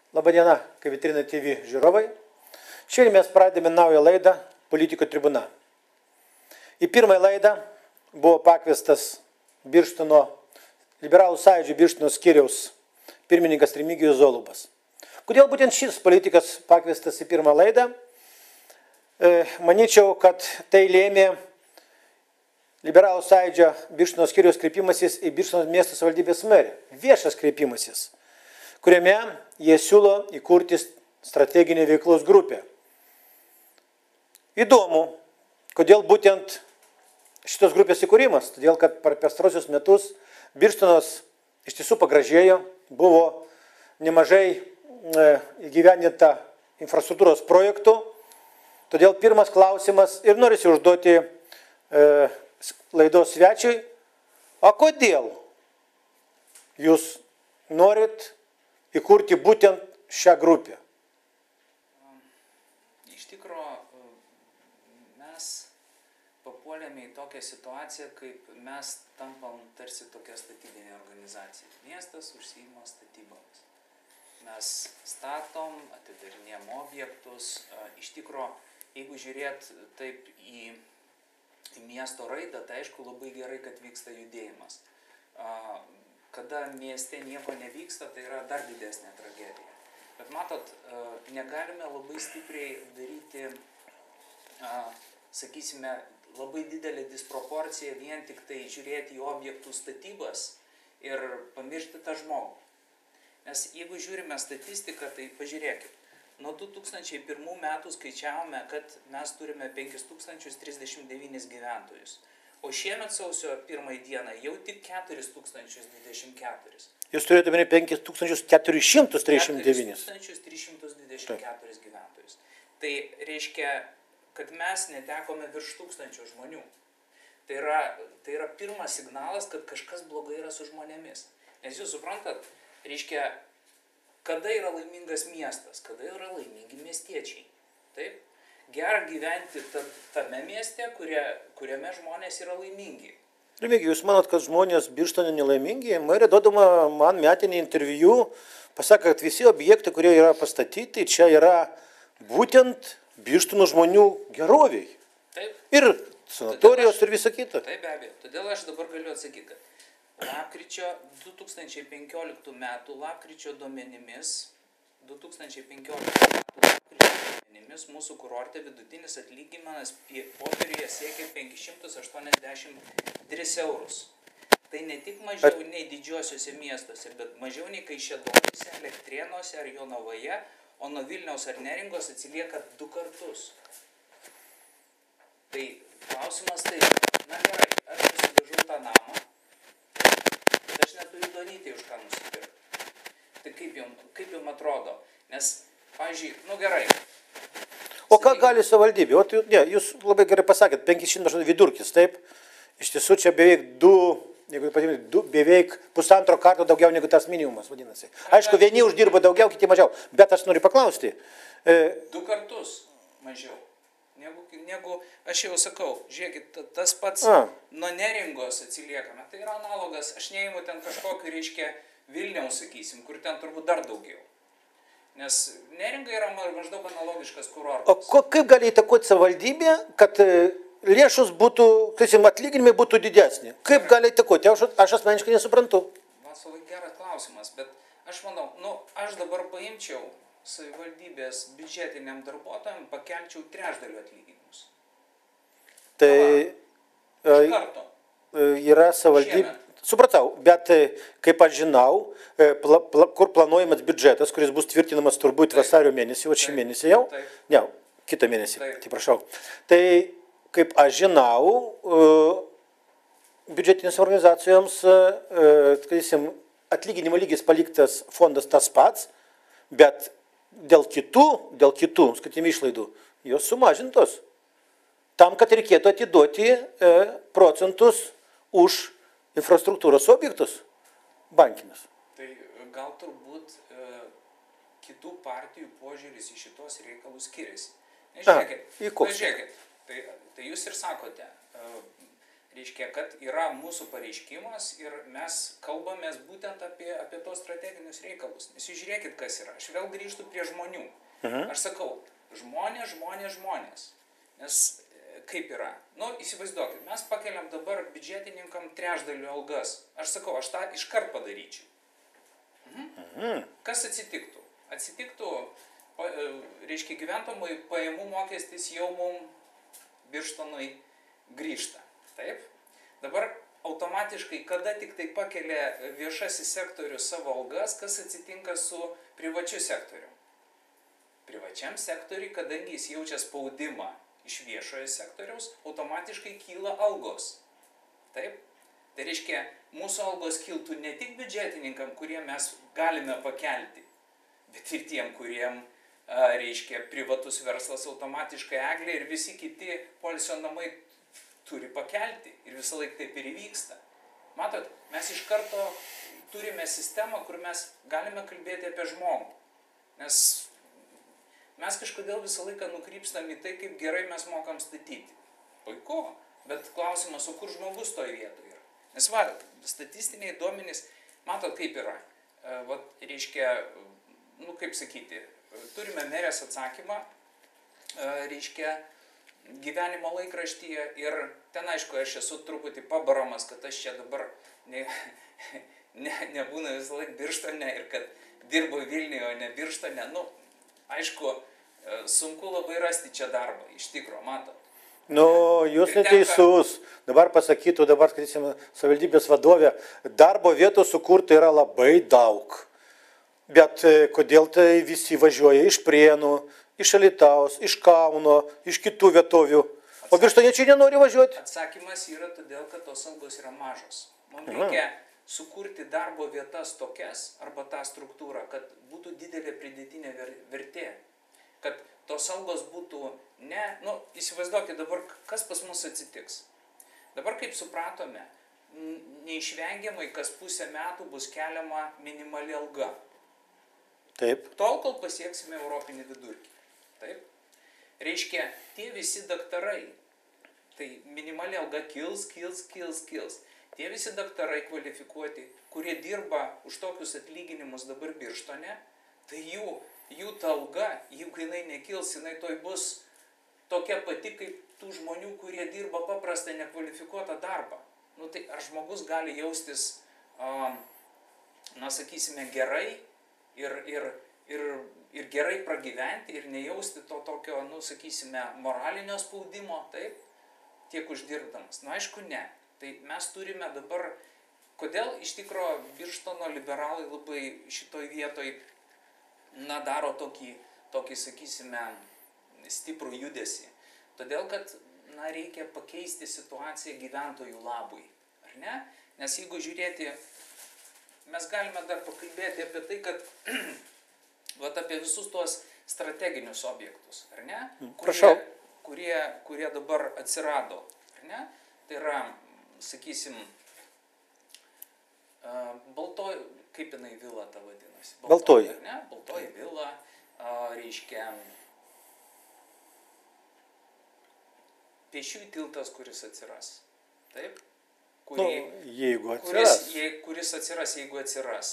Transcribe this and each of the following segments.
Labadiena, kaip Vitrina TV žiūrovai. Šiandien mes pradėjome naują laidą Politikų tribuna. Į pirmąją laidą buvo pakviestas Birštono liberalų sąjūdžio Birštono skyriaus pirmininkas Remigijus Zolubas. Kodėl būtent šis politikas pakviestas į pirmą laidą? Manyčiau, kad tai lėmė liberalų sąjūdžio Birštono skyriaus kreipimasis į Birštono miesto savivaldybės merę. Viešas kreipimasis, kuriame jie siūlo įkurti strateginę veiklos grupę. Įdomu, kodėl būtent šitos grupės įkūrimas, todėl kad per pastarosius metus Birštonas iš tiesų pagražėjo, buvo nemažai įgyvendinta infrastruktūros projektų, todėl pirmas klausimas ir norisi užduoti laidos svečiui, o kodėl jūs norit įkurti būtent šią grupę? Iš tikrųjų, mes papuolėme į tokią situaciją, kaip mes tampam tarsi tokia statybinė organizacija. Miestas užsiima statybomis. Mes statom, atidarinėjom objektus. Iš tikrųjų, jeigu žiūrėt taip į miesto raidą, tai aišku labai gerai, kad vyksta judėjimas. Kada mieste nieko nevyksta, tai yra dar didesnė tragedija. Bet matot, negalime labai stipriai daryti, sakysime, labai didelę disproporciją vien tik tai žiūrėti į objektų statybas ir pamiršti tą žmogų. Nes jeigu žiūrime statistiką, tai pažiūrėkit, nuo 2001 metų skaičiavome, kad mes turime 5039 gyventojus. O šiemet sausio 1 dieną jau tik 4024. Jūs turėtumėte 5439. 4324 gyventojus. Tai reiškia, kad mes netekome virš 1000 žmonių. Tai yra pirmas signalas, kad kažkas blogai yra su žmonėmis. Nes jūs suprantat, reiškia, kada yra laimingas miestas, kada yra laimingi miestiečiai. Taip? Gera gyventi tame mieste, kuriame žmonės yra laimingi. Remigijus, jūs manot, kad žmonės Birštone nelaimingi? Merė duodama man metinį interviu, pasakė, kad visi objektai, kurie yra pastatyti, čia yra būtent Birštono žmonių geroviai. Taip. Ir sanatorijos ir visa kita. Taip, be abejo. Todėl aš dabar galiu atsakyti, kad lapkričio 2015 metų lapkričio duomenimis, mūsų kurorte vidutinis atlyginimas popieriuje siekia 583 eurus. Tai ne tik mažiau nei didžiuosiuose miestuose, bet mažiau nei Kaišiadoryse, Elektrėnuose ar Jonavoje, o nuo Vilniaus ar Neringos atsilieka 2 kartus. Tai klausimas tai, na gerai, aš nusidažau tą namą, bet aš neturiu donyti už ką nusipirkti. Tai kaip jums atrodo? Nes, pavyzdžiui, nu gerai. O ką gali savivaldybė? Jūs labai gerai pasakėt, 500 vidurkis, taip? Iš tiesų čia beveik beveik pusantro karto daugiau negu tas minimumas, vadinasi. Aišku, vieni uždirba daugiau, kiti mažiau, bet aš noriu paklausti. 2 kartus mažiau. Negu aš jau sakau, žiūrėkit, tas pats nuo Neringos atsiliekame. Tai yra analogas, aš neimu ten kažkokį, reiškia, Vilniaus, sakysim, kur ten turbūt dar daugiau. Nes Neringa yra maždaug analogiškas kurortas. O kaip gali įtakoti savivaldybė, kad lėšos būtų, atlyginimai būtų didesni? Kaip gali įtakoti? Aš asmeniškai nesuprantu. Vasovai, geras klausimas, bet aš manau, aš dabar paimčiau savivaldybės biudžetiniam darbuotojam, pakelčiau 1/3 atlyginimus. Tai iš karto. Yra savivaldybė. Supratau, bet kaip aš žinau, kur planuojamas biudžetas, kuris bus tvirtinamas turbūt vasario mėnesį, o šį mėnesį jau? Ne, kitą mėnesį, atsiprašau. Tai kaip aš žinau, biudžetinės organizacijoms, atlyginimo lygis paliktas fondas tas pats, bet dėl kitų skatinių išlaidų, jos sumažintos. Tam, kad reikėtų atiduoti procentus už infrastruktūros objektus bankinius. Tai gal turbūt kitų partijų požiūris į šitos reikalus skiriasi. Žiūrėkit, tai jūs ir sakote, reiškia, kad yra mūsų pareiškimas ir mes kalbamės būtent apie tos strateginius reikalus. Nes jūs žiūrėkit, kas yra. Aš vėl grįžtu prie žmonių. Aš sakau, žmonės. Nes kaip yra? Nu, įsivaizduokit, mes pakeliam dabar biudžetininkam trečdalių algas. Aš sakau, aš tą iškart padaryčiau. Kas atsitiktų? Atsitiktų, reiškia, gyventojų pajamų mokestis jau mums Birštonui grįžta. Taip? Dabar automatiškai, kada tik tai pakelia viešasis sektorius savo algas, kas atsitinka su privačiu sektoriu? Privačiam sektoriui, kadangi jis jaučia spaudimą iš viešojo sektoriaus, automatiškai kyla algos. Taip? Tai reiškia, mūsų algos kiltų ne tik biudžetininkam, kurie mes galime pakelti, bet ir tiem, kuriem reiškia privatus verslas automatiškai Eglė ir visi kiti poilsio namai turi pakelti ir visą laiką taip ir įvyksta. Matot, mes iš karto turime sistemą, kur mes galime kalbėti apie žmogų. Nes mes kažkodėl visą laiką nukrypstam į tai, kaip gerai mes mokam statyti. Puiku, bet klausimas, o kur žmogus toje vietoje yra? Nes va, statistiniai duomenys, matot kaip yra. Vat, reiškia, nu kaip sakyti, turime merės atsakymą, reiškia, gyvenimo laikraštyje ir ten, aišku, aš esu truputį pabaramas, kad aš čia dabar nebūna visą laiką Birštone ir kad dirbu Vilniuje, o ne Birštone. Nu, aišku, sunku labai rasti čia darbą, iš tikro, matot. Nu, jūs neteisus. Dabar pasakytų, dabar, skaitysim, savivaldybės vadovė, darbo vietų sukurta yra labai daug. Bet kodėl tai visi važiuoja iš Prienų, iš Alytaus, iš Kauno, iš kitų vietovių, o birštoniečiai nenori važiuoti? Atsakymas yra todėl, kad tos algos yra mažos. Mums reikia sukurti darbo vietas tokias, arba tą struktūrą, kad būtų didelė pridėtinė vertė. Kad tos algos būtų ne, nu, įsivaizduokit dabar, kas pas mus atsitiks. Dabar, kaip supratome, neišvengiamai kas pusę metų bus keliama minimali alga. Taip. Tol, kol pasieksime europinį vidurkį. Taip. Reiškia, tie visi daktarai, tai minimali alga kils. Tie visi daktarai kvalifikuoti, kurie dirba už tokius atlyginimus dabar Birštone, tai jų ta alga, jeigu jinai nekils, jinai toj bus tokia pati kaip tų žmonių, kurie dirba paprastą nekvalifikuotą darbą. Nu tai ar žmogus gali jaustis, na sakysime, gerai ir gerai pragyventi ir nejausti to tokio, nu sakysime, moralinio spaudimo, taip, tiek uždirbdamas. Na aišku, ne. Tai mes turime dabar, kodėl iš tikro Birštono liberalai labai šitoj vietoj, na, daro tokį, sakysime, stiprų judesį. Todėl, kad, na, reikia pakeisti situaciją gyventojų labui, ar ne? Nes jeigu žiūrėti, mes galime dar pakalbėti apie tai, kad vat apie visus tuos strateginius objektus, ar ne? Kurie dabar atsirado, ar ne? Tai yra, sakysim, Baltoji, kaip jinai vila ta vadinasi? Baltoji. Ne? Baltoji vila, reiškia, Pėsčiųjų tiltas, kuris atsiras. Taip? Jeigu atsiras. Kuris atsiras, jeigu atsiras.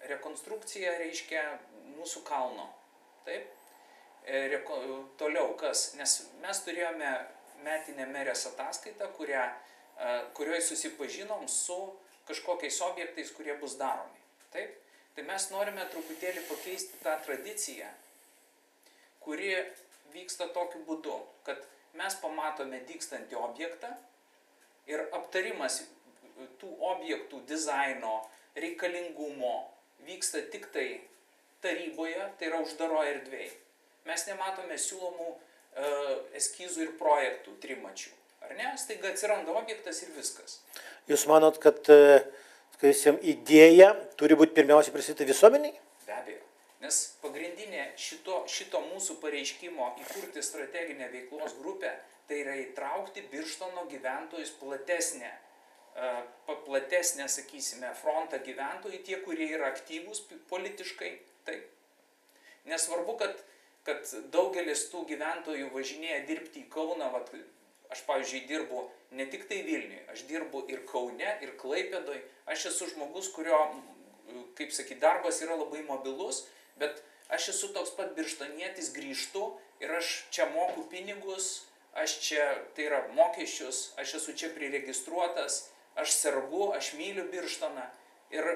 Rekonstrukcija reiškia mūsų kalno. Taip? Toliau kas? Nes mes turėjome metinę merės ataskaitą, kurioje susipažinom su kažkokiais objektais, kurie bus daromi. Taip? Tai mes norime truputėlį pakeisti tą tradiciją, kuri vyksta tokiu būdu, kad mes pamatome dygstantį objektą ir aptarimas tų objektų dizaino, reikalingumo vyksta tik tai taryboje, tai yra uždaroje erdvėje. Mes nematome siūlomų eskizų ir projektų trimačių. Ar ne? Staiga atsiranda objektas ir viskas. Jūs manot, kad idėja turi būti pirmiausia pristatyta visuomeniai? Be abejo. Nes pagrindinė šito mūsų pareiškimo įkurti strateginę veiklos grupę, tai yra įtraukti Birštono gyventojus platesnę, sakysime, frontą gyventojų, tie, kurie yra aktyvūs politiškai. Taip. Nesvarbu, kad daugelis tų gyventojų važinėja dirbti į Kauną, Aš, pavyzdžiui, dirbu ne tik tai Vilniuje, aš dirbu ir Kaune, ir Klaipėdoj. Aš esu žmogus, kurio, kaip sakyti, darbas yra labai mobilus, bet aš esu toks pat birštonietis, grįžtu ir aš čia moku pinigus, aš čia, tai yra mokesčius, aš esu čia priregistruotas, aš sergu, aš myliu Birštoną ir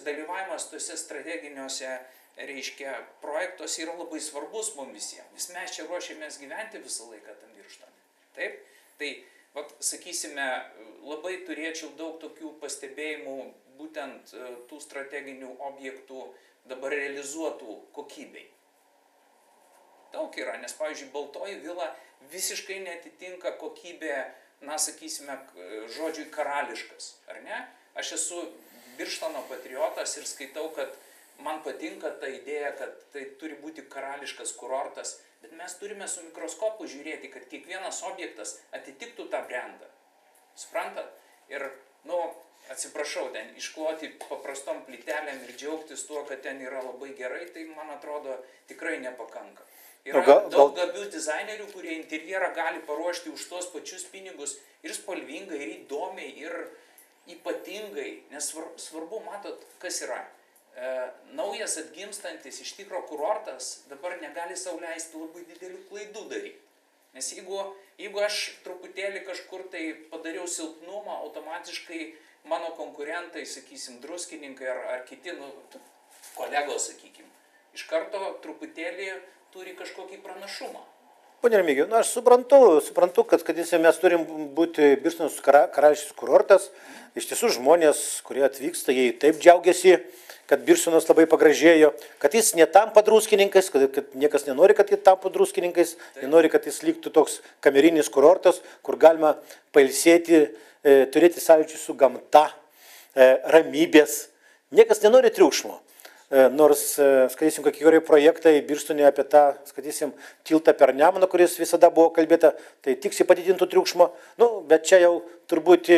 dalyvavimas tuose strateginiuose, reiškia, projektuose yra labai svarbus mums visiems, nes mes čia ruošiamės gyventi visą laiką tam Birštone. Taip? Tai, vat, sakysime, labai turėčiau daug tokių pastebėjimų būtent tų strateginių objektų dabar realizuotų kokybei. Daug yra, nes, pavyzdžiui, Baltoji vila visiškai netitinka kokybė, na, sakysime, žodžiui karališkas, ar ne? Aš esu Birštono patriotas ir skaitau, kad man patinka ta idėja, kad tai turi būti karališkas kurortas, bet mes turime su mikroskopu žiūrėti, kad kiekvienas objektas atitiktų tą brendą. Suprantat? Ir, nu, atsiprašau, ten iškloti paprastom plytelėm ir džiaugtis tuo, kad ten yra labai gerai, tai, man atrodo, tikrai nepakanka. Yra daug gabių dizainerių, kurie interjerą gali paruošti už tuos pačius pinigus ir spalvingai, ir įdomiai, ir ypatingai, nes svarbu, matot, kas yra. Naujas atgimstantis iš tikro kurortas dabar negali sau leisti labai didelių klaidų daryti. Nes jeigu aš truputėlį kažkur tai padariau silpnumą, automatiškai mano konkurentai, sakysim, druskininkai ar kiti, nu, kolegos, sakykim, iš karto truputėlį turi kažkokį pranašumą. Pone Remigijau, aš suprantu, kad mes turim būti Birštonas karališkas kurortas. Iš tiesų žmonės, kurie atvyksta, jie taip džiaugiasi, kad Birštonas labai pagražėjo, kad jis netampa druskininkais, kad niekas nenori, kad jis tampa druskininkais, jie nori, kad jis liktų toks kamerinis kurortas, kur galima pailsėti, turėti sąlyčį su gamta, ramybės. Niekas nenori triukšmo. Nors, skaitysim, kokie yra projektai Birštone apie tą, skaitysim, tiltą per Nemuną, kuris visada buvo kalbėta, tai tiksi padidintų triukšmo, nu, bet čia jau turbūt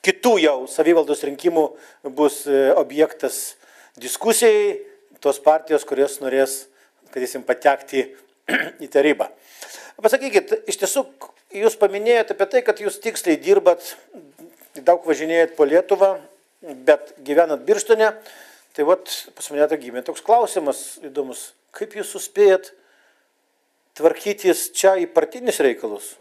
kitų jau savivaldos rinkimų bus objektas diskusijai, tos partijos, kurios norės, skaitysim, patekti į tarybą. Pasakykit, iš tiesų, jūs paminėjote apie tai, kad jūs tiksliai dirbat, daug važinėjat po Lietuvą, bet gyvenat Birštone, tai vat pas mane gimė toks klausimas įdomus, kaip jūs suspėjat tvarkytis čia į partinius reikalus?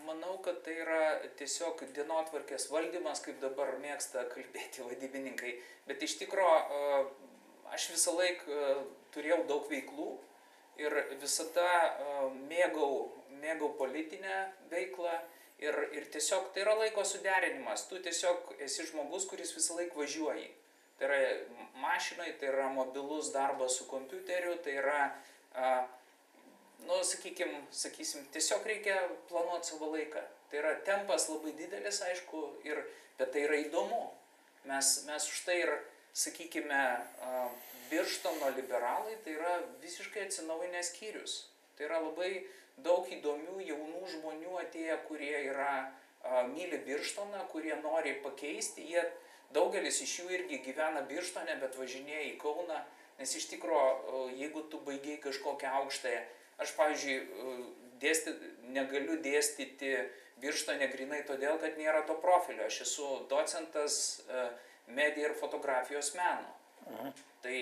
Manau, kad tai yra tiesiog dienotvarkės valdymas, kaip dabar mėgsta kalbėti vadybininkai, bet iš tikro aš visą laiką turėjau daug veiklų ir visada mėgau politinę veiklą. Ir tiesiog tai yra laiko suderinimas. Tu tiesiog esi žmogus, kuris visą laiką važiuoji. Tai yra mašinai, tai yra mobilus darbas su kompiuteriu, tai yra, nu, sakysim, tiesiog reikia planuoti savo laiką. Tai yra tempas labai didelis, aišku, bet tai yra įdomu. Mes už tai ir, sakykime, Birštono liberalai, tai yra visiškai atsinaujinęs skyrius. Tai yra labai daug įdomių jaunų žmonių atėję, kurie myli Birštoną, kurie nori pakeisti. Daugelis iš jų irgi gyvena Birštone, bet važinėja į Kauną, nes iš tikro, jeigu tu baigiai kažkokią aukštąją, aš, pavyzdžiui, negaliu dėstyti Birštone grinai todėl, kad nėra to profilio. Aš esu docentas medija ir fotografijos meno. Tai,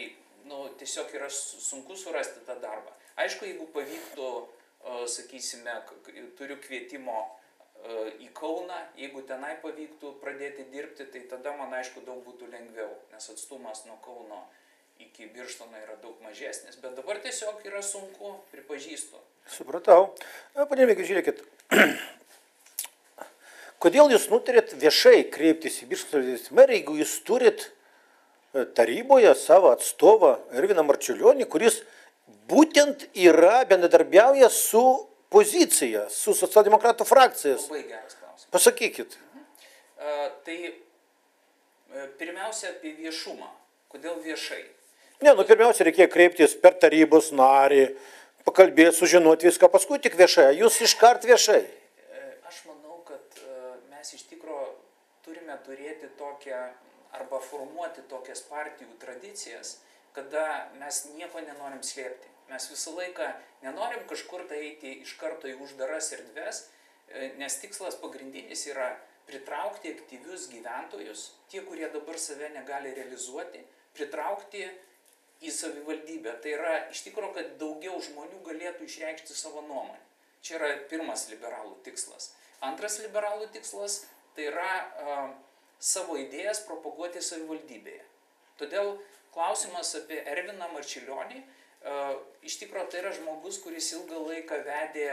nu, tiesiog yra sunku surasti tą darbą. Aišku, jeigu pavyktų, sakysime, turiu kvietimo į Kauną, jeigu tenai pavyktų pradėti dirbti, tai tada man, aišku, daug būtų lengviau, nes atstumas nuo Kauno iki Birštono yra daug mažesnis, bet dabar tiesiog yra sunku, pripažįstu. Supratau. Pane Remigijau, žiūrėkit, kodėl jūs nutarėt viešai kreiptis į Birštono merą, jeigu jūs turit taryboje savo atstovą Irviną Marčiulionį, kuris būtent yra bendradarbiauja su pozicija, su socialdemokratų frakcijas. Labai geras klausimas. Pasakykit. Tai pirmiausia apie viešumą. Kodėl viešai? Ne, pirmiausia reikėjo kreiptis per tarybos narį, pakalbėti, sužinoti viską, paskui tik viešai. Jūs iškart viešai. Aš manau, kad mes iš tikro turime turėti tokią arba formuoti tokias partijų tradicijas, kada mes nieko nenorim slėpti. Mes visą laiką nenorim kažkur tai eiti iš karto į uždaras erdves, nes tikslas pagrindinis yra pritraukti aktyvius gyventojus, tie, kurie dabar save negali realizuoti, pritraukti į savivaldybę. Tai yra iš tikrųjų, kad daugiau žmonių galėtų išreikšti savo nuomonę. Čia yra pirmas liberalų tikslas. Antras liberalų tikslas tai yra savo idėjas propaguoti savivaldybėje. Todėl klausimas apie Erviną Marčiulionį, iš tikrųjų tai yra žmogus, kuris ilgą laiką vedė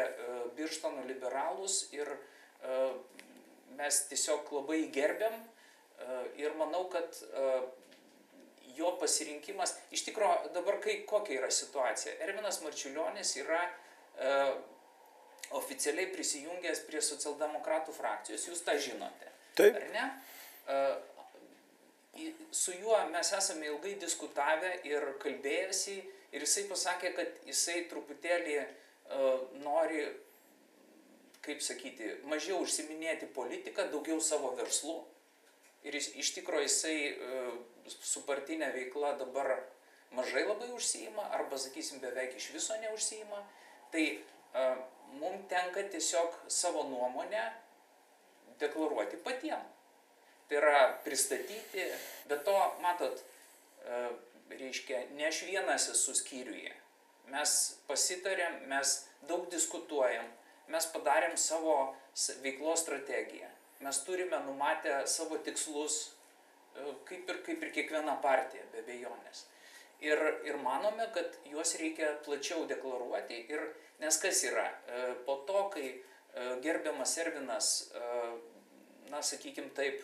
Birštono liberalus ir mes tiesiog labai gerbiam ir manau, kad jo pasirinkimas, iš tikrųjų dabar kokia yra situacija. Ervinas Marčiulionis yra oficialiai prisijungęs prie socialdemokratų frakcijos, jūs tą žinote. Taip. Ar ne? Su juo mes esame ilgai diskutavę ir kalbėjęsi ir jisai pasakė, kad jisai truputėlį nori, kaip sakyti, mažiau užsiminėti politiką, daugiau savo verslų. Ir iš tikrųjų jisai su partinė veikla dabar mažai labai užsiima, arba, sakysim, beveik iš viso neužsiima. Tai mums tenka tiesiog savo nuomonę deklaruoti patiem. Tai yra pristatyti, bet to, matot, reiškia, ne aš vienas esu skyriuje. Mes pasitarėm, mes daug diskutuojam, mes padarėm savo veiklos strategiją. Mes turime numatę savo tikslus, kaip ir kiekviena partija, be abejonės. Ir manome, kad juos reikia plačiau deklaruoti, nes kas yra, po to, kai gerbiamas Ervinas, na, sakykim taip,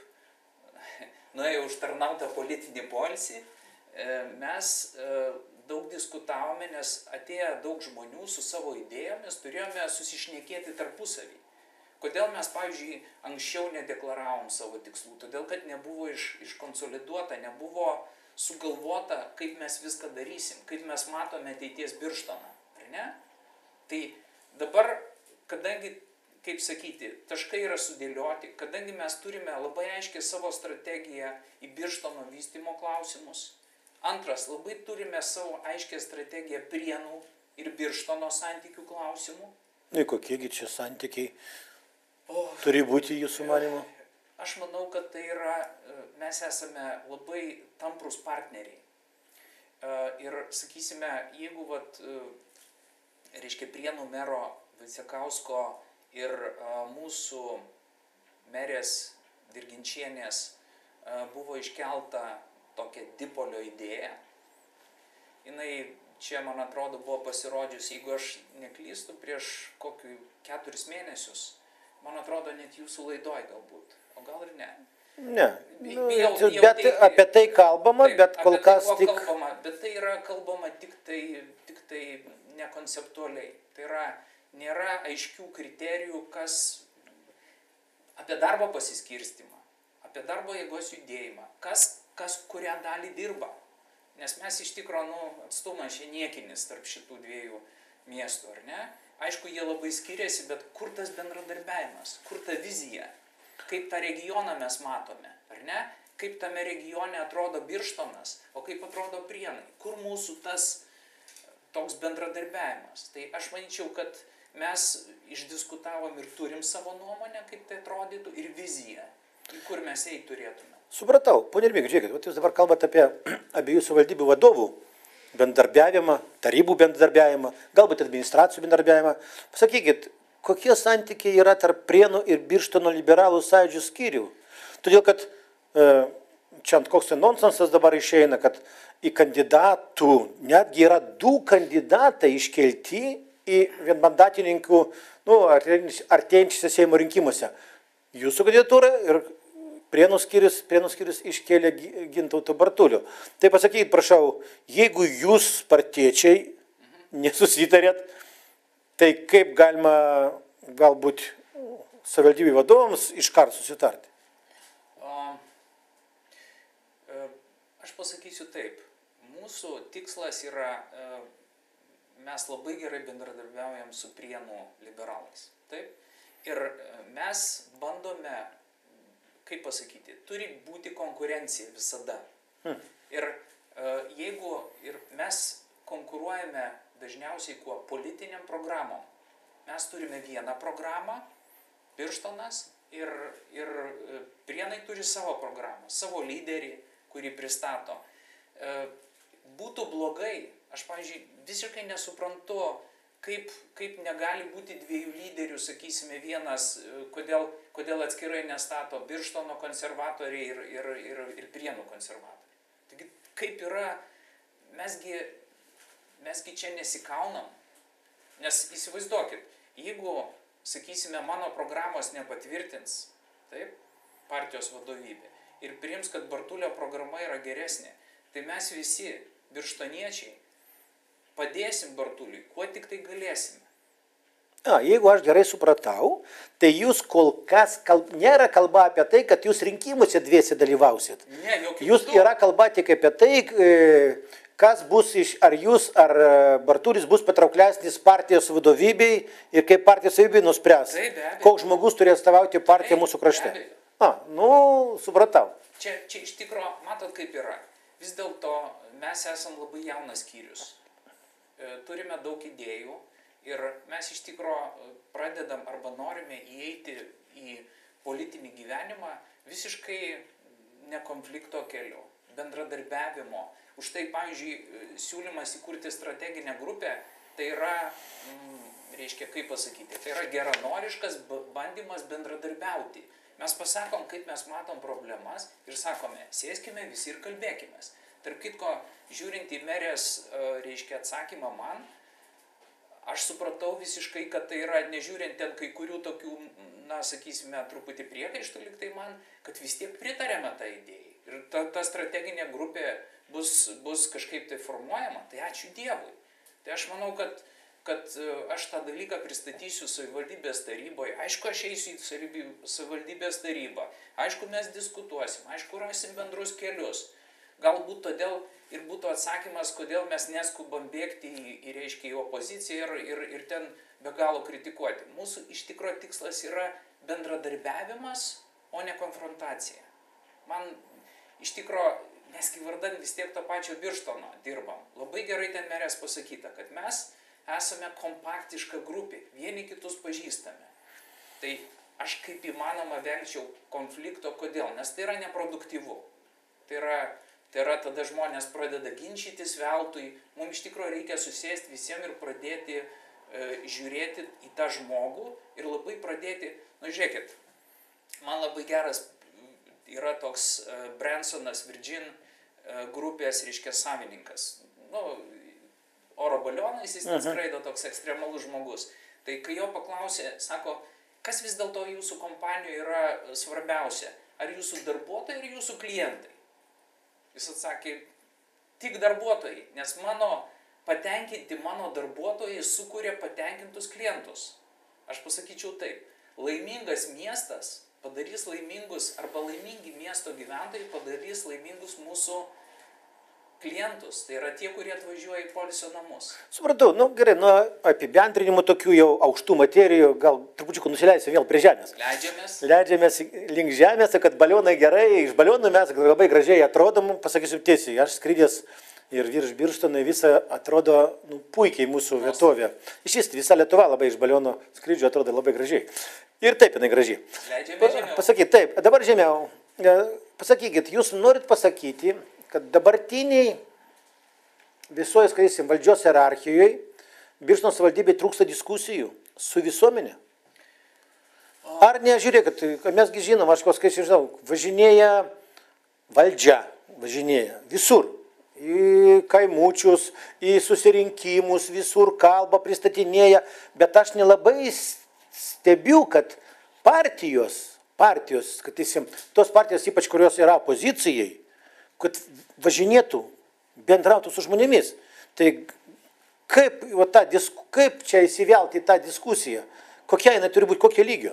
nuėjo užtarnautą politinį poilsį, mes daug diskutavome, nes atėjo daug žmonių su savo idėjomis, turėjome susišnekėti tarpusavį. Kodėl mes, pavyzdžiui, anksčiau nedeklaravom savo tikslų? Todėl, kad nebuvo iškonsoliduota, nebuvo sugalvota, kaip mes viską darysim, kaip mes matome ateities Birštoną, ar ne? Tai dabar, kadangi, kaip sakyti, taškai yra sudėlioti, kadangi mes turime labai aiškiai savo strategiją į Birštono vystymo klausimus. Antras, labai turime savo aiškią strategiją Prienų ir Birštono santykių klausimų. Ir kokiegi čia santykiai turi būti jūsų manymu? Aš manau, kad tai yra, mes esame labai tamprus partneriai. Ir sakysime, jeigu reiškia Prienų mero Vaicekausko ir mūsų merės Dirginčienės buvo iškelta tokia dipolio idėja. Jinai čia, man atrodo, buvo pasirodžius, jeigu aš neklystu, prieš kokių 4 mėnesius. Man atrodo, net jūsų laidoj galbūt, o gal ir ne. Ne, bet apie tai kalbama, bet kol kas tik... Bet tai yra kalbama tik tai nekonceptualiai. Tai yra, nėra aiškių kriterijų, kas apie darbo pasiskirstimą, apie darbo jėgos judėjimą, kas kurią dalį dirba. Nes mes iš tikrųjų, atstumas čia niekinis tarp šitų dviejų miestų, ar ne? Aišku, jie labai skiriasi, bet kur tas bendradarbiavimas, kur ta vizija, kaip tą regioną mes matome, ar ne? Kaip tame regione atrodo Birštonas, o kaip atrodo Prienai, kur mūsų tas toks bendradarbiavimas. Tai aš manyčiau, kad mes išdiskutavom ir turim savo nuomonę, kaip tai atrodytų, ir viziją, į kur mes eiti turėtume. Supratau, ponia Irmyga, žiūrėkit, jūs dabar kalbate apie abiejų savivaldybių vadovų bendarbiavimą, tarybų bendarbiavimą, galbūt administracijų bendarbiavimą. Pasakykit, kokie santykiai yra tarp Prienų ir Birštono liberalų sąjūdžių skyrių? Todėl, kad čia koks nonsensas dabar išeina, kad į kandidatų, netgi yra 2 kandidatai iškelti į vienmandatininkų, artėjančiuose Seimo rinkimuose. Jūsų kandidatūra ir Prienų skyrius iškėlė Gintautą Bartulių. Tai pasakykit, prašau, jeigu jūs partiečiai nesusitarėt, tai kaip galima galbūt savivaldybių vadovams iškart susitarti? Aš pasakysiu taip. Mūsų tikslas yra, mes labai gerai bendradarbiaujam su Prienų liberalais. Taip? Ir mes bandome, kaip pasakyti, turi būti konkurencija visada. Ir jeigu mes konkuruojame dažniausiai kuo? Politiniam programom. Mes turime vieną programą, Birštonas, ir Prienai turi savo programą, savo lyderį, kurį pristato. Būtų blogai, aš, pavyzdžiui, visiškai nesuprantu, kaip negali būti dviejų lyderių, sakysime, vienas, kodėl atskirai nestato Birštono konservatoriai ir Prienų konservatoriai. Taigi, kaip yra, mesgi čia nesikaunam, nes įsivaizduokit, jeigu, sakysime, mano programos nepatvirtins, taip, partijos vadovybė, ir priims, kad Bartulio programa yra geresnė, tai mes visi birštoniečiai padėsim Bartuliui, kuo tik tai galėsime. Jeigu aš gerai supratau, tai jūs kol kas nėra kalba apie tai, kad jūs rinkimuose dviese dalyvausit. Ne, jokių Jūs būdų. yra kalba tik apie tai, kas bus ar jūs, ar Bartulis bus patrauklesnis partijos vadovybei ir kaip partijos vadovybė nuspręs, Taip, be abejo. koks žmogus turės atstovauti partiją Taip, mūsų krašte. be abejo. Supratau. Čia iš tikro, matot kaip yra. Vis dėlto mes esam labai jaunas skyrius. Turime daug idėjų ir mes iš tikro pradedam arba norime įeiti į politinį gyvenimą visiškai ne konflikto keliu, bendradarbiavimo. Už tai, pavyzdžiui, siūlymas įkurti strateginę grupę, tai yra, reiškia, kaip pasakyti, tai yra geranoriškas bandymas bendradarbiauti. Mes pasakom, kaip mes matom problemas ir sakome, sėskime visi ir kalbėkime. Tarp kitko, žiūrint į merės, reiškia, atsakymą man, aš supratau visiškai, kad tai yra, nežiūrint ten kai kurių tokių, na, sakysime, truputį priekaištų liktai man, kad vis tiek pritarėme tą idėją. Ir ta strateginė grupė bus kažkaip tai formuojama, tai ačiū Dievui. Tai aš manau, kad aš tą dalyką pristatysiu savivaldybės taryboje. Aišku, aš eisiu į savivaldybės tarybą. Aišku, mes diskutuosim. Aišku, rasim bendrus kelius. Galbūt todėl ir būtų atsakymas, kodėl mes neskubam bėgti į opoziciją ir ten be galo kritikuoti. Mūsų iš tikro tikslas yra bendradarbiavimas, o ne konfrontacija. Man iš tikro, mes vardan vis tiek to pačio Birštono dirbam. Labai gerai ten merės pasakyta, kad mes esame kompaktiška grupė, vieni kitus pažįstame. Tai aš kaip įmanoma vengčiau konflikto, kodėl? Nes tai yra neproduktyvu. Tai yra tada žmonės pradeda ginčytis veltui. Mums iš tikrųjų reikia susėsti visiems ir pradėti žiūrėti į tą žmogų ir labai pradėti, žiūrėkit, man labai geras yra toks Bransonas Virgin grupės, reiškia, savininkas. Oro balionais jis skraido, toks ekstremalus žmogus. Tai kai jo paklausė, sako, kas vis dėlto jūsų kompanijoje yra svarbiausia? Ar jūsų darbuotojai ir jūsų klientai? Jis atsakė, tik darbuotojai, nes patenkinti mano darbuotojai sukuria patenkintus klientus. Aš pasakyčiau taip, laimingas miestas padarys laimingus, arba laimingi miesto gyventojai padarys laimingus mūsų klientus, tai yra tie, kurie atvažiuoja į poilsio namus. Supratau, gerai, nuo apibendrinimų tokių jau aukštų materijų, gal trupučiuką nusileisime vėl prie žemės. Leidžiamės link žemės, kad balionai gerai, iš balionų mes labai gražiai atrodom, pasakysiu tiesiai, aš skrydęs ir virš Birštono visą atrodo puikiai mūsų vietovė. Iš visa Lietuva labai iš balionų skrydžių atrodo labai gražiai. Ir taip jinai gražiai. Leidžiame žemiau. Pasakykit, taip, dabar žemiau. Pasakykit, jūs norit pasakyti, kad dabartiniai visoje, skaitysim, valdžios hierarchijoje Birštono savivaldybėje trūksta diskusijų su visuomenė. Ar ne, žiūrėkit, mesgi žinom, aš skaičiu žinau, važinėja valdžia, važinėja visur. Į kaimučius, į susirinkimus, visur kalba, pristatinėja, bet aš nelabai stebiu, kad partijos, skaitysim, tos partijos ypač, kurios yra opozicijai, kad važinėtų, bendrautų su žmonėmis. Tai kaip čia įsivelti į tą diskusiją? Kokia jinai turi būti, kokio lygio?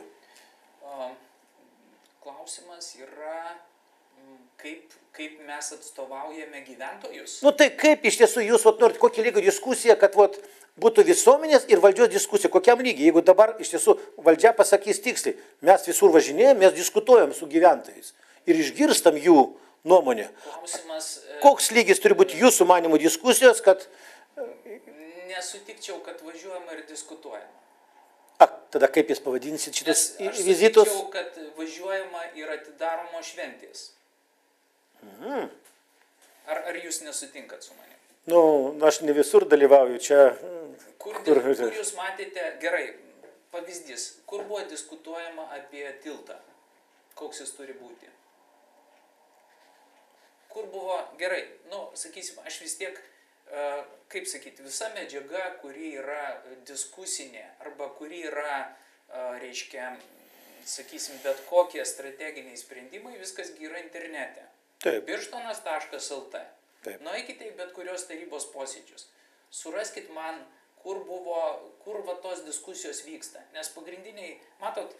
Klausimas yra, kaip mes atstovaujame gyventojus. Tai kaip iš tiesų jūs norit, kokio lygio diskusija, kad būtų visuomenės ir valdžios diskusija, kokiam lygiai? Jeigu dabar iš tiesų valdžia pasakys tiksliai, mes visur važinėjom, mes diskutuojam su gyventojais ir išgirstam jų nuomonė. Klausimas, koks lygis turi būti jūsų manimų diskusijos, kad... nesutikčiau, kad važiuojama ir diskutuojama. Tada kaip jūs pavadinsit šitas Aš vizitus? sutikčiau, kad važiuojama ir atidaroma šventės. Ar jūs nesutinkat su manim? Nu, aš ne visur dalyvauju čia. Kur jūs matėte, gerai, pavyzdys, kur buvo diskutuojama apie tiltą? Koks jis turi būti? Kur buvo, gerai, sakysim, aš vis tiek, kaip sakyti, visa medžiaga, kuri yra diskusinė, arba kuri yra, reiškia, sakysim, bet kokie strateginiai sprendimai, viskas yra internete. Taip. Birštonas.lt. Taip. Nueikite į bet kurios tarybos posėdžius. Suraskit man, kur va tos diskusijos vyksta. Nes pagrindiniai, matot,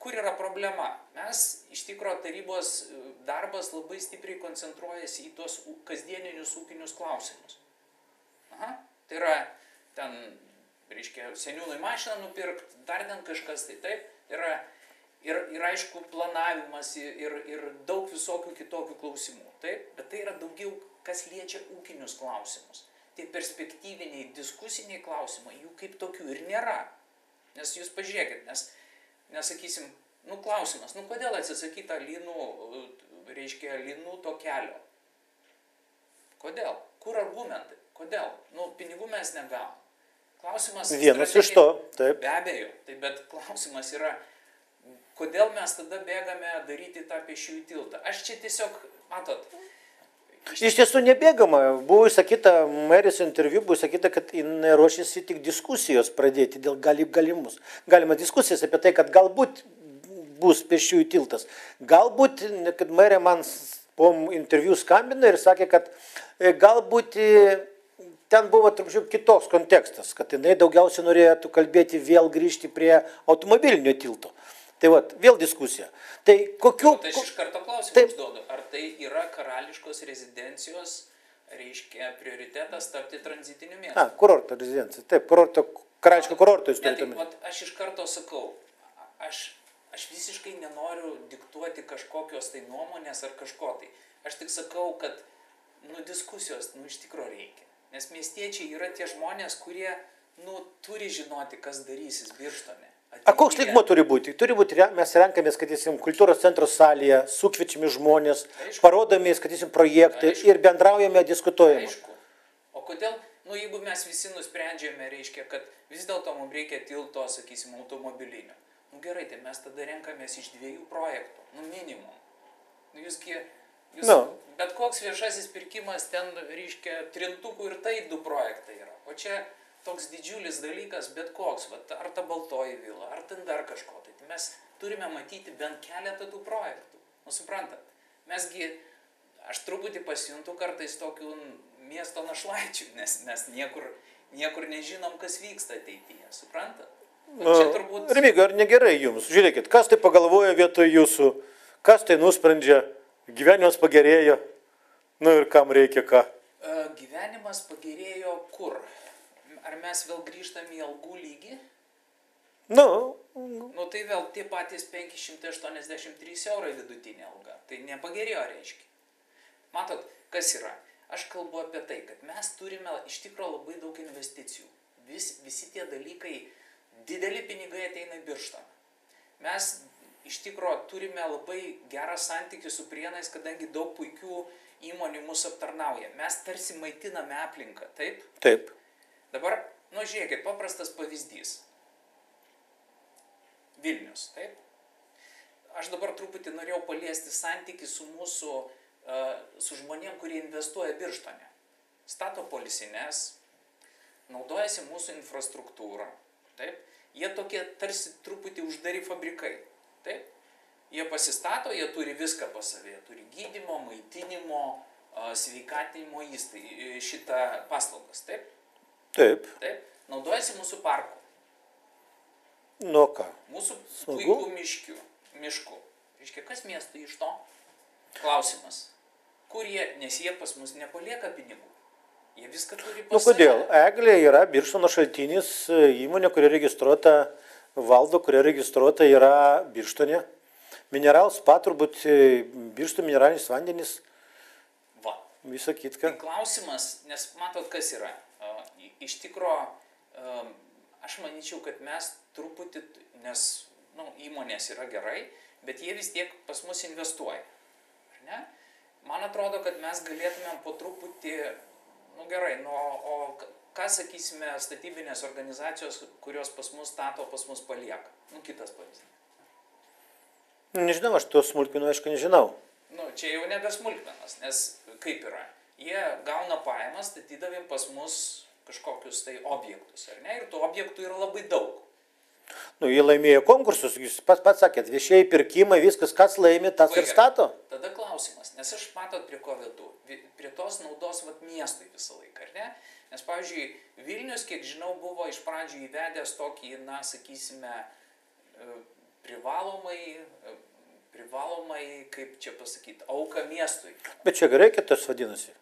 kur yra problema? Mes iš tikro tarybos darbas labai stipriai koncentruojasi į tuos kasdieninius ūkinius klausimus. Tai yra ten, reiškia, seniūnui mašiną nupirkti, dar ten kažkas tai taip. Yra ir aišku planavimas ir daug visokių kitokių klausimų. Taip? Bet tai yra daugiau, kas liečia ūkinius klausimus. Tie perspektyviniai, diskusiniai klausimai, jų kaip tokių ir nėra. Nes jūs pažiūrėkit, nes sakysim, klausimas, kodėl atsisakyta lynų to kelio? Kodėl? Kur argumentai? Kodėl? Pinigų mes negavom. Klausimas... Vienas iš to, taip. Be abejo, bet klausimas yra, kodėl mes tada bėgame daryti tą pėsčiųjų tiltą? Aš čia tiesiog, matot... Iš tiesų nebėgama. Buvo įsakyta, merės interviu buvo įsakyta, kad jinai ruošiasi tik diskusijos pradėti dėl galimus. Galima diskusijas apie tai, kad galbūt bus pėsčiųjų tiltas. Galbūt, kad merė man po interviu skambino ir sakė, kad galbūt ten buvo truputį kitoks kontekstas, kad jinai daugiausiai norėtų kalbėti vėl grįžti prie automobilinio tilto. Tai vėl diskusija. Tai kokiu... Tai aš iš karto klausimą užduodu. Ar tai yra karališkos rezidencijos, reiškia, prioritetas tapti tranzitiniu miestu? Kurorto rezidencija. Taip, karališko kurorto jūs turite. Aš iš karto sakau, aš visiškai nenoriu diktuoti kažkokios tai nuomonės ar kažko tai. Aš tik sakau, kad diskusijos iš tikro reikia. Nes miestiečiai yra tie žmonės, kurie turi žinoti, kas darysis Birštone. Koks lygmuo turi būti? Mes renkamės, kad kultūros centro salėje, sukviečiami žmonės, parodomi, kad projektai ir bendraujame, diskutuojame. Aišku. O kodėl, jeigu mes visi nusprendžiame, reiškia, kad vis dėlto mums reikia tilto, sakysim, automobilinio. Gerai, tai mes tada renkamės iš 2 projektų, minimum. Bet koks viešasis pirkimas ten, reiškia, trintukų ir tai 2 projektai yra. O čia toks didžiulis dalykas, bet koks, ar ta Baltoji vila, ar ten dar kažko. Tai mes turime matyti bent keletą tų projektų. Suprantat, aš truputį pasijuntu kartais tokių miesto našlaičių, nes mes niekur nežinom, kas vyksta ateityje. Suprantat? Remigiu, ar negerai jums? Žiūrėkit, kas tai pagalvoja vietoj jūsų, kas tai nusprendžia, gyvenimas pagerėjo, ir kam reikia ką? Gyvenimas pagerėjo kur? Ar mes vėl grįžtame į algų lygį? Tai vėl tie patys 583 eurai vidutinė alga. Tai nepagerėjo, reiškia. Matot, kas yra? Aš kalbu apie tai, kad mes turime iš tikro labai daug investicijų. Visi tie dalykai, dideli pinigai ateina į Birštoną. Mes iš tikro turime labai gerą santykį su Prienais, kadangi daug puikių įmonių mus aptarnauja. Mes tarsi maitiname aplinką, taip? Taip. Dabar, žiūrėkit, paprastas pavyzdys. Vilnius, taip? Aš dabar truputį norėjau paliesti santykį su žmonėm, kurie investuoja Birštone. Stato polisines, naudojasi mūsų infrastruktūrą, taip? Jie tokie tarsi truputį uždari fabrikai, taip? Jie pasistato, jie turi viską pas save, jie turi gydymo, maitinimo, sveikatinimo šitą paslaugas, taip? Taip. Taip. Naudojasi mūsų parku. Ką? Mūsų puikų miškų. Reiškia, kas miestui iš to? Klausimas. Nes jie pas mus nepalieka pinigų. Jie viską turi pas save. Kodėl? Eglė yra Birštono šaltinis, įmonė, kuri registruota valdo, kuri registruota yra Birštone. Mineral spa, turbūt Birštono mineralinis vandenis. Va. Visa kitka. Tai klausimas, nes matot, kas yra. Iš tikro, aš manyčiau, kad mes truputį, nes įmonės yra gerai, bet jie vis tiek pas mus investuoja. Ar ne? Man atrodo, kad mes galėtumėm po truputį, gerai, o ką sakysime statybinės organizacijos, kurios pas mus stato, pas mus palieka? Kitas pavyzdys. Nežinau, aš to smulkmenų, aišku, nežinau. Čia jau nebe smulkmenas, nes kaip yra? Jie gauna pajamas, statydami pas mus kažkokius tai objektus, ar ne? Ir tų objektų yra labai daug. Jie laimėjo konkursus, jūs pats sakėt, viešieji pirkimai, viskas, kas laimi, tas ir stato. Tada klausimas, nes aš matot prie ko vedu, prie tos naudos miestui visą laiką, ar ne? Nes, pavyzdžiui, Vilnius, kiek žinau, buvo iš pradžių įvedęs tokį, sakysime, privalomai, kaip čia pasakyti, auką miestui. Bet čia gerai kitas vadinasi.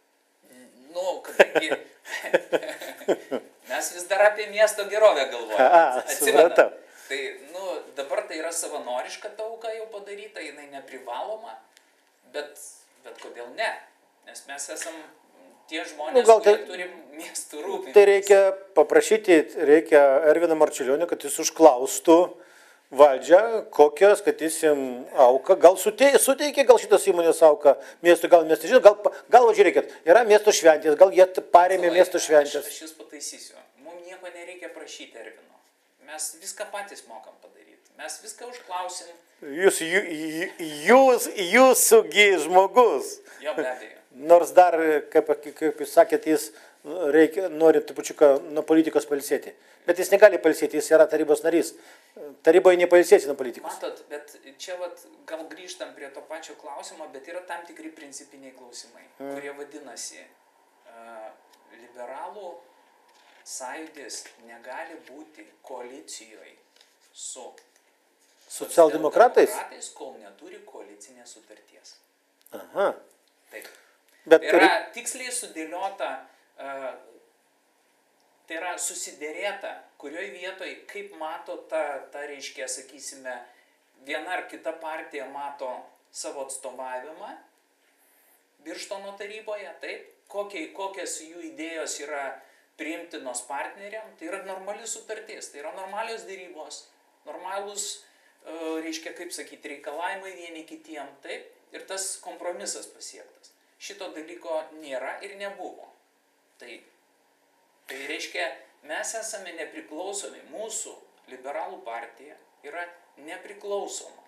Kadangi mes vis dar apie miesto gerovę galvojame. Supratau. Tai, dabar tai yra savanoriška ta auka jau padaryta, jinai neprivaloma, bet kodėl ne? Nes mes esam tie žmonės, kurie turi miestų rūpintis. Tai reikia paprašyti, Erviną Marčiulionį, kad jis užklaustų valdžią, kokios, kad jis jam auką, gal suteikia gal šitas įmonės auką miestui, gal miestas, žinot, gal žiūrėkit, yra miesto šventės, gal jie parėmė miesto šventės. Aš jūs pataisysiu, mums nieko nereikia prašyti Ervino, mes viską patys mokam padaryti, mes viską užklausim. Jūsųgi žmogus. Jo, be abejo. Nors dar, kaip jūs sakėt, jis nori trupučiuką nuo politikos pailsėti. Bet jis negali pailsėti, jis yra tarybos narys. Taryboje nepailsėsi nuo politikos. Matot, bet čia gal grįžtam prie to pačio klausimo, bet yra tam tikri principiniai klausimai, kurie vadinasi, liberalų sąjūdis negali būti koalicijoje su socialdemokratais, kol neturi koalicinės sutarties. Aha. Taip. Bet yra tiksliai sudėliota, tai yra susidėrėta, kurioje vietoje, kaip mato reiškia, sakysime, viena ar kita partija mato savo atstovavimą Birštono taryboje, taip, kokias jų idėjos yra priimtinos partneriam, tai yra normali sutartis, tai yra normalios dėrybos, normalūs, reiškia, kaip sakyti, reikalavimai vieni kitiem, taip, ir tas kompromisas pasiektas. Šito dalyko nėra ir nebuvo. Tai reiškia, mes esame nepriklausomi, mūsų liberalų partija yra nepriklausoma.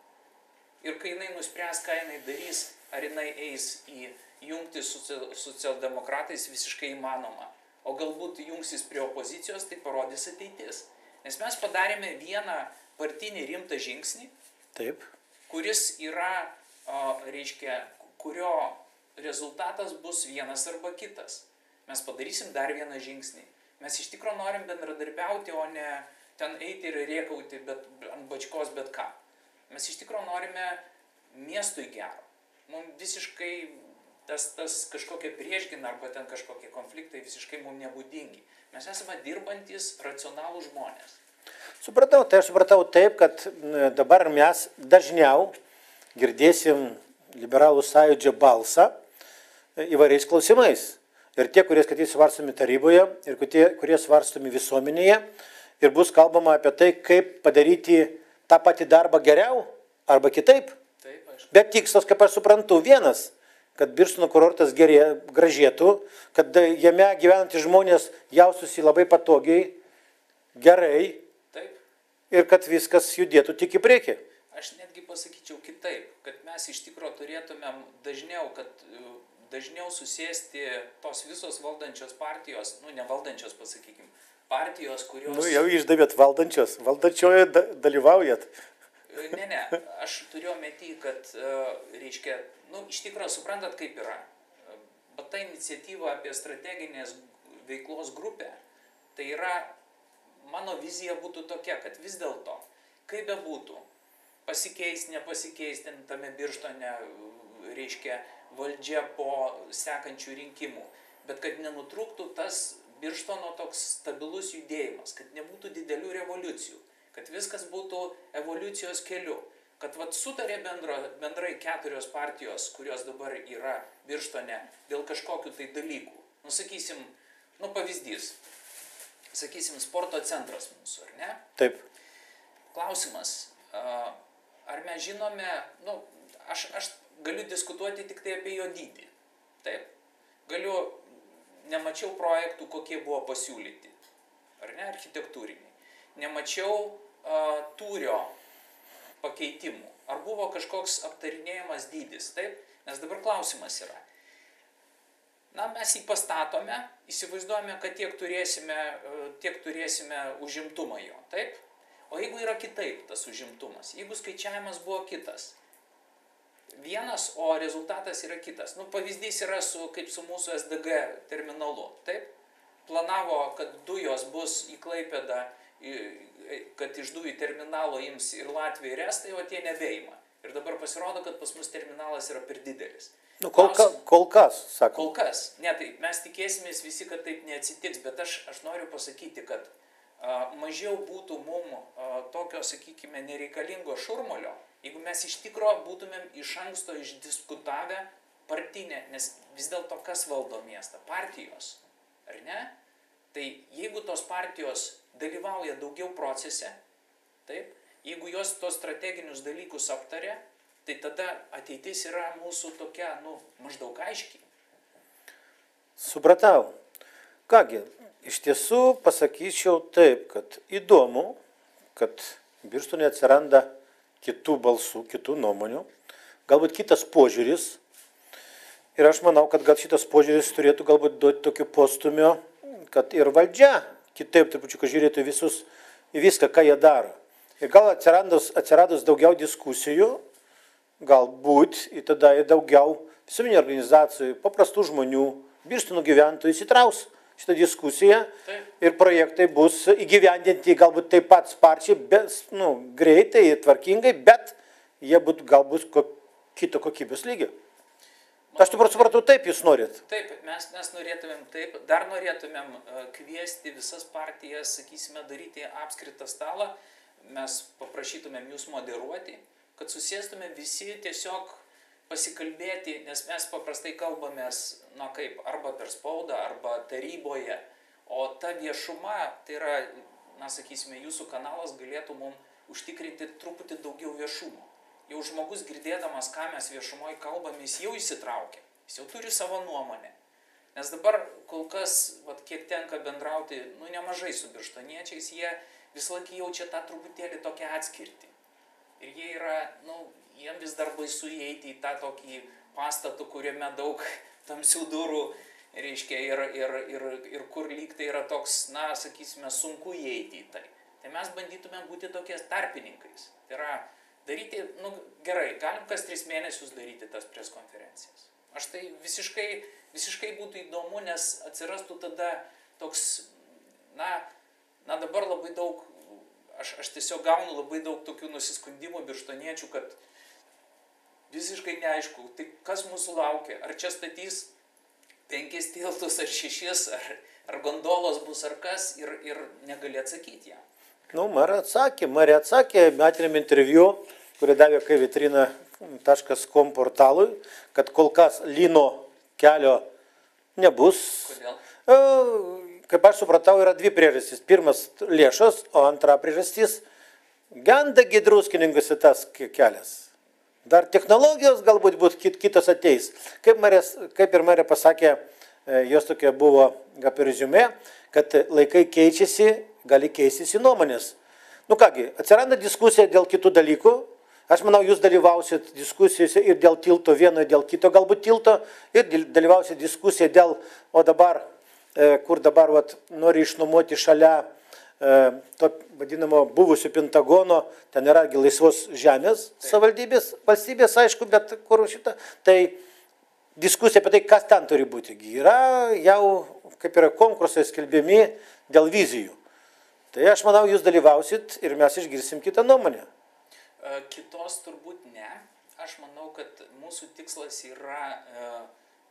Ir kai jinai nuspręs, ką jinai darys, ar jinai eis į jungti su socialdemokratais, visiškai įmanoma. O galbūt jungsis prie opozicijos, tai parodys ateitis. Nes mes padarėme vieną partinį rimtą žingsnį, taip, kuris yra, reiškia, kurio rezultatas bus vienas arba kitas. Mes padarysim dar vieną žingsnį. Mes iš tikro norim bendradarbiauti, o ne ten eiti ir rėkauti ant bačkos bet ką. Mes iš tikro norime miestui gero. Mums visiškai tas kažkokia priešgina arba ten kažkokie konfliktai visiškai mums nebūdingi. Mes esame dirbantis racionalų žmonės. Supratau, tai aš supratau taip, kad dabar mes dažniau girdėsim liberalų sąjūdžio balsą įvairiais klausimais. Ir tie, kurie skatys svarstomi taryboje, ir kurie svarstomi visuomenėje, ir bus kalbama apie tai, kaip padaryti tą patį darbą geriau arba kitaip. Taip, aišku. Bet tikslas, kaip aš suprantu, vienas, kad Birštono kurortas gražėtų, kad jame gyvenantys žmonės jaustųsi labai patogiai, gerai. Taip. Ir kad viskas judėtų tik į priekį. Aš netgi pasakyčiau kitaip, kad mes iš tikro turėtumėm dažniau susėsti tos visos valdančios partijos, ne valdančios, pasakykim, partijos, kurios... Jau išdavėt valdančios, valdančioje dalyvaujat. Ne, aš turiu omeny, kad, reiškia, iš tikro suprantat, kaip yra. Bet ta iniciatyva apie strateginės veiklos grupę, tai yra, mano vizija būtų tokia, kad vis dėlto, kaip bebūtų, pasikeis, nepasikeis tame Birštone, reiškia, valdžia po sekančių rinkimų, bet kad nenutrūktų tas Birštono toks stabilus judėjimas, kad nebūtų didelių revoliucijų, kad viskas būtų evoliucijos keliu, kad sutarė bendrai 4 partijos, kurios dabar yra Birštone dėl kažkokių tai dalykų. Sakysim, pavyzdys. sakysim, sporto centras mūsų, ar ne? Taip. Klausimas, ar mes žinome, nu, aš galiu diskutuoti tik tai apie jo dydį, taip? Nemačiau projektų, kokie buvo pasiūlyti, ar ne, architektūriniai. Nemačiau tūrio pakeitimų. Ar buvo kažkoks aptarinėjimas dydis, taip? Nes dabar klausimas yra. Na, mes jį pastatome, įsivaizduojame, kad tiek turėsime užimtumą jo, taip? O jeigu yra kitaip tas užimtumas, jeigu skaičiavimas buvo kitas, vienas, o rezultatas yra kitas. Nu, pavyzdys yra kaip su mūsų SDG terminalu, taip? Planavo, kad dujos bus į Klaipėdą, kad iš dujų terminalo ims ir Latvija ir Estai, o tie nebeima. Ir dabar pasirodo, kad pas mus terminalas yra per didelis. Nu, kol kas, sako. Kol kas. Ne, tai mes tikėsimės visi, kad taip neatsitiks, bet aš noriu pasakyti, kad mažiau būtų mums tokio, sakykime, nereikalingo šurmulio, jeigu mes iš tikro būtumėm iš anksto išdiskutavę partinę, nes vis dėlto kas valdo miestą? Partijos, ar ne? Tai jeigu tos partijos dalyvauja daugiau procese, taip, jeigu jos tos strateginius dalykus aptarė, tai tada ateitis yra mūsų tokia, nu, maždaug aiškiai. Supratau. Kągi, iš tiesų pasakyčiau taip, kad įdomu, kad Birštone atsiranda kitų balsų, kitų nuomonių, galbūt kitas požiūris. Ir aš manau, kad gal šitas požiūris turėtų galbūt duoti tokio postumio, kad ir valdžia kitaip trupučiuką žiūrėtų į viską, ką jie daro. Ir gal atsiradus daugiau diskusijų, galbūt ir tada ir daugiau visuomeninių organizacijų, paprastų žmonių, Birštono gyventojų įsitraus šitą diskusiją ir projektai bus įgyvendinti galbūt taip pat sparčiai, greitai ir tvarkingai, bet jie būtų galbūt kito kokybės lygio. Aš taip supratau, taip jūs norit. Taip, mes norėtumėm taip, dar norėtumėm kviesti visas partijas, sakysime, daryti apskritą stalą, mes paprašytumėm jūs moderuoti, kad susėstume visi tiesiog pasikalbėti, nes mes paprastai kalbamės, na kaip, arba per spaudą, arba taryboje, o ta viešuma, tai yra, na sakysime, jūsų kanalas galėtų mums užtikrinti truputį daugiau viešumo. Jau žmogus girdėdamas, ką mes viešumoje kalbame, jis jau įsitraukia, jis jau turi savo nuomonę. Nes dabar kol kas, kiek tenka bendrauti, nemažai su birštoniečiais, jie vis laik jaučia tą truputėlį tokią atskirtį. Ir jie yra, jiem vis dar baisu įeiti į tą tokį pastatą, kuriame daug tamsių durų, reiškia, ir kur lyg tai yra toks, na, sakysime, sunku įeiti į tai. Tai mes bandytumėm būti tokiais tarpininkais. Tai yra daryti, gerai, galim kas 3 mėnesius daryti tas preskonferencijas. Aš tai visiškai būtų įdomu, nes atsirastų tada toks, na dabar labai daug, aš tiesiog gaunu labai daug tokių nusiskundimų birštoniečių, kad visiškai neaišku, tai kas mūsų laukia, ar čia statys 5 tiltus, ar 6, ar gondolos bus, ar kas, ir negali atsakyti ją. Marija atsakė metiniam interviu, kurį davė kvitrina.com portalui, kad kol kas lyno kelio nebus. Kodėl? Kaip aš supratau, yra 2 priežastys. Pirmas lėšos, o antra priežastys genda druskininkuose tas kelias. Dar technologijos galbūt kitos ateis. Kaip ir Marija pasakė, jos tokia buvo apie reziumė, kad laikai keičiasi, gali keistis į nuomonės. Kągi, atsiranda diskusija dėl kitų dalykų. Aš manau, jūs dalyvausit diskusijose ir dėl tilto vieno, ir dėl kito galbūt tilto, ir dalyvausit diskusiją dėl, o dabar, kur dabar nori išnuomoti šalia to vadinamo buvusio Pentagono, ten yra laisvos žemės savivaldybės, valstybės, aišku, bet kur šitą, tai diskusija apie tai, kas ten turi būti. Yra jau, kaip yra konkursai skelbiami dėl vizijų. Tai aš manau, jūs dalyvausit ir mes išgirsim kitą nuomonę. Kitos turbūt ne. Aš manau, kad mūsų tikslas yra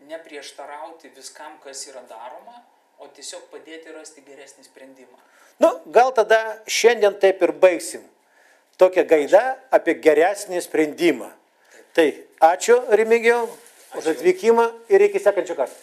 neprieštarauti viskam, kas yra daroma, o tiesiog padėti rasti geresnį sprendimą. Gal tada šiandien taip ir baigsim. Tokia gaida apie geresnį sprendimą. Tai ačiū, Remigijau, už atvykimą ir iki sekančio karto.